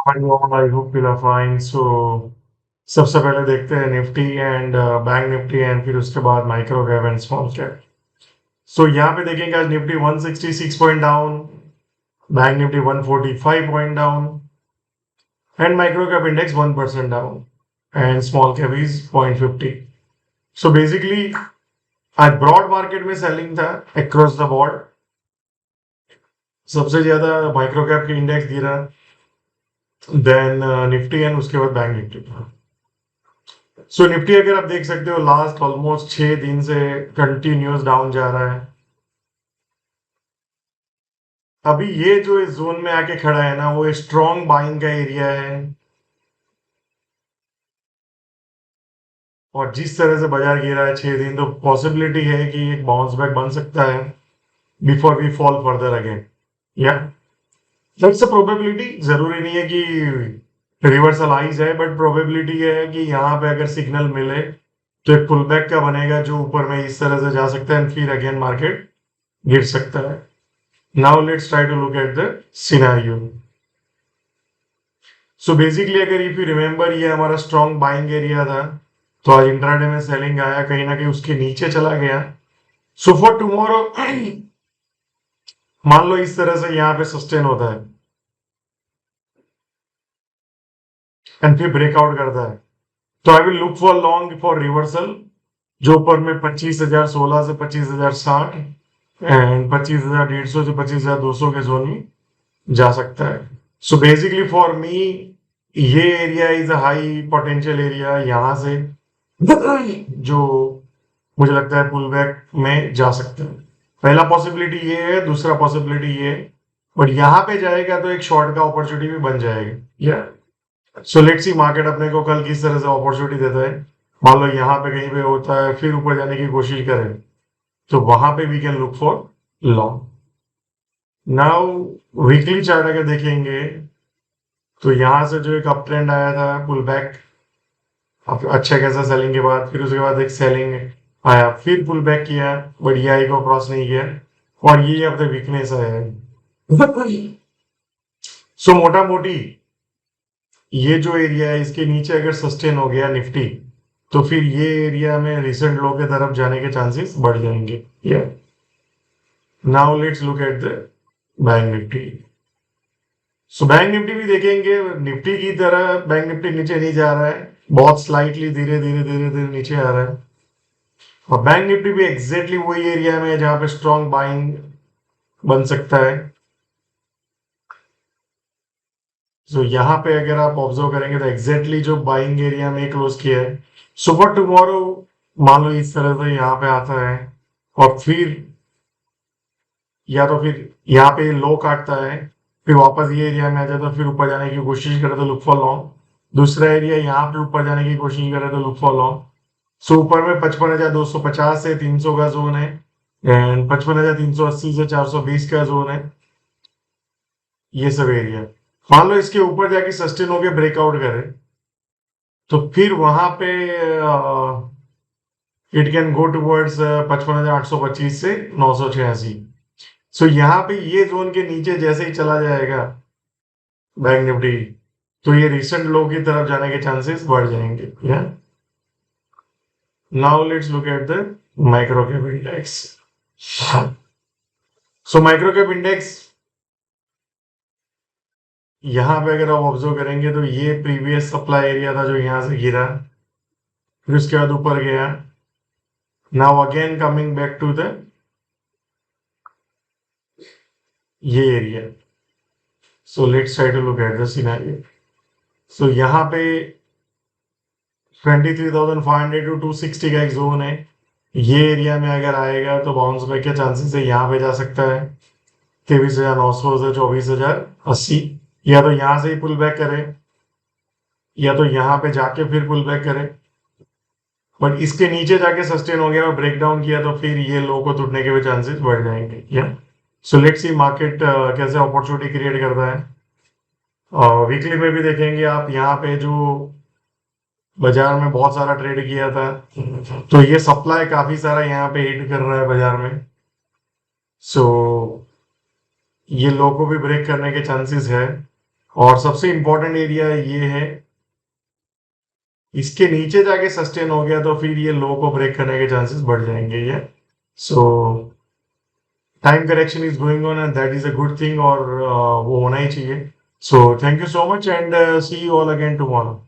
Hi all, I hope you are fine. So सबसे पहले देखते हैं Nifty and bank Nifty and फिर उसके बाद micro cap and small cap. So यहाँ पे देखेंगे आज Nifty 166 point down, bank Nifty 145 point down and micro cap index 1% down and small cap is 0.50। So basically आज ब्रॉड मार्केट में selling था अक्रॉस द बोर्ड। सबसे ज्यादा माइक्रो कैप के इंडेक्स गिरा, देन निफ्टी एंड उसके बाद बैंक निफ्टी। सो Nifty अगर आप देख सकते हो लास्ट ऑलमोस्ट 6 दिन से कंटिन्यूस डाउन जा रहा है। अभी ये जो इस जोन में आके खड़ा है ना, वो स्ट्रॉन्ग बाइंग का एरिया है और जिस तरह से बाजार गिरा है 6 दिन, तो पॉसिबिलिटी है कि एक बाउंस बैक बन सकता है before we fall further again. या दैट्स अ प्रोबेबिलिटी। जरूरी नहीं है कि रिवर्सल आ ही जाए, बट प्रोबेबिलिटी ये है कि यहाँ पे अगर सिग्नल मिले तो एक पुल बैक का बनेगा जो ऊपर में इस तरह से जा सकता है, फिर अगेन मार्केट गिर सकता है। Now let's try to look at the scenario. So basically अगर if you remember ये हमारा strong buying area था, तो आज इंट्राडे में सेलिंग आया, कहीं ना कहीं उसके नीचे चला गया। So for tomorrow मान लो इस तरह से यहाँ पे सस्टेन होता है एंड फिर ब्रेकआउट करता है, तो I will look for long for reversal, जो ऊपर में 25,016 से 25,060 एंड 25,150 से 25,200 के जोन में जा सकता है। सो बेसिकली फॉर मी ये area is a high potential area, यहाँ से जो मुझे लगता है पुल बैक में जा सकता है। पहला पॉसिबिलिटी ये है, दूसरा पॉसिबिलिटी ये है, बट यहाँ पे जाएगा तो एक शॉर्ट का अपॉर्चुनिटी भी बन जाएगा। या सो लेट्स सी मार्केट अपने को कल किस तरह से अपॉर्चुनिटी देता है। मान लो यहाँ पे कहीं पे होता है, फिर ऊपर जाने की कोशिश करें, तो वहां पे we can look for long. Now weekly chart अगर देखेंगे तो यहाँ से जो एक अप ट्रेंड आया था पुल बैक, अच्छा खासा सेलिंग के बाद, फिर उसके बाद एक सेलिंग आया, फिर पुल बैक किया, बट ये आई को क्रॉस नहीं किया और ये अब द वीकनेस आया है। सो मोटा मोटी ये जो एरिया है इसके नीचे अगर सस्टेन हो गया निफ्टी, तो फिर ये एरिया में रिसेंट लो के तरफ जाने के चांसेस बढ़ जाएंगे। Now let's look at the bank Nifty. So bank Nifty भी देखेंगे, निफ्टी की तरह बैंक निफ्टी नीचे नहीं जा रहा है, बहुत स्लाइटली धीरे धीरे धीरे धीरे नीचे आ रहा है। और बैंक निफ्टी भी एग्जैक्टली वही एरिया में है जहां पे स्ट्रॉन्ग बाइंग बन सकता है। सो यहाँ पे अगर आप ऑब्जर्व करेंगे तो एग्जैक्टली जो बाइंग एरिया में क्लोज किया है, सो फॉर टुमारो मान लो इस तरह से यहाँ पे आता है और फिर या तो फिर यहाँ पे लो काटता है, फिर वापस ये एरिया में आ जाता है, फिर ऊपर जाने की कोशिश करे तो लुक फॉर लॉन्ग। दूसरा एरिया यहाँ पे ऊपर जाने की कोशिश करे तो लुक फॉर लॉन्ग। सो ऊपर में 55,250 से 300 का जोन है एंड 55,380 से 420 का जोन है, ये सब एरिया। मान लो इसके ऊपर जाके सस्टेन होके ब्रेकआउट करे, तो फिर वहां पे इट कैन गो टूवर्ड्स 55,825 से 986। सो यहाँ पे ये जोन के नीचे जैसे ही चला जाएगा बैंक निफ्टी, तो ये रिसेंट लो की तरफ जाने के चांसेस बढ़ जाएंगे। या now let's look at the micro cap index. So micro cap index यहाँ पे अगर आप ऑब्जर्व करेंगे तो ये प्रीवियस सप्लाई एरिया था जो यहाँ से गिरा, फिर उसके बाद ऊपर गया, now again coming back to the ये area. So let's try to look at the scenario. So यहाँ पे 23,500 टू 260 का एक जोन है, ये एरिया में अगर आएगा तो बाउंस बैक के चांसेस है, यहाँ पे जा सकता है 23,900 से 24,080, या तो यहाँ से ही पुल बैक करे या तो यहाँ पे जाके फिर पुल बैक करे, बट इसके नीचे जाके सस्टेन हो गया और ब्रेक डाउन किया तो फिर ये लो को टूटने के भी चांसेस बढ़ जाएंगे। या सो लेट्स सी मार्केट कैसे अपॉर्चुनिटी क्रिएट करता है। वीकली में भी देखेंगे आप, यहाँ पे जो बाजार में बहुत सारा ट्रेड किया था, तो ये सप्लाई काफी सारा यहाँ पे हिट कर रहा है बाजार में। सो ये लो को भी ब्रेक करने के चांसेस है और सबसे इंपॉर्टेंट एरिया ये है, इसके नीचे जाके सस्टेन हो गया तो फिर ये लो को ब्रेक करने के चांसेस बढ़ जाएंगे ये। So time correction is going on and that is a good thing, और वो होना ही चाहिए। So thank you so much and see you all again tomorrow.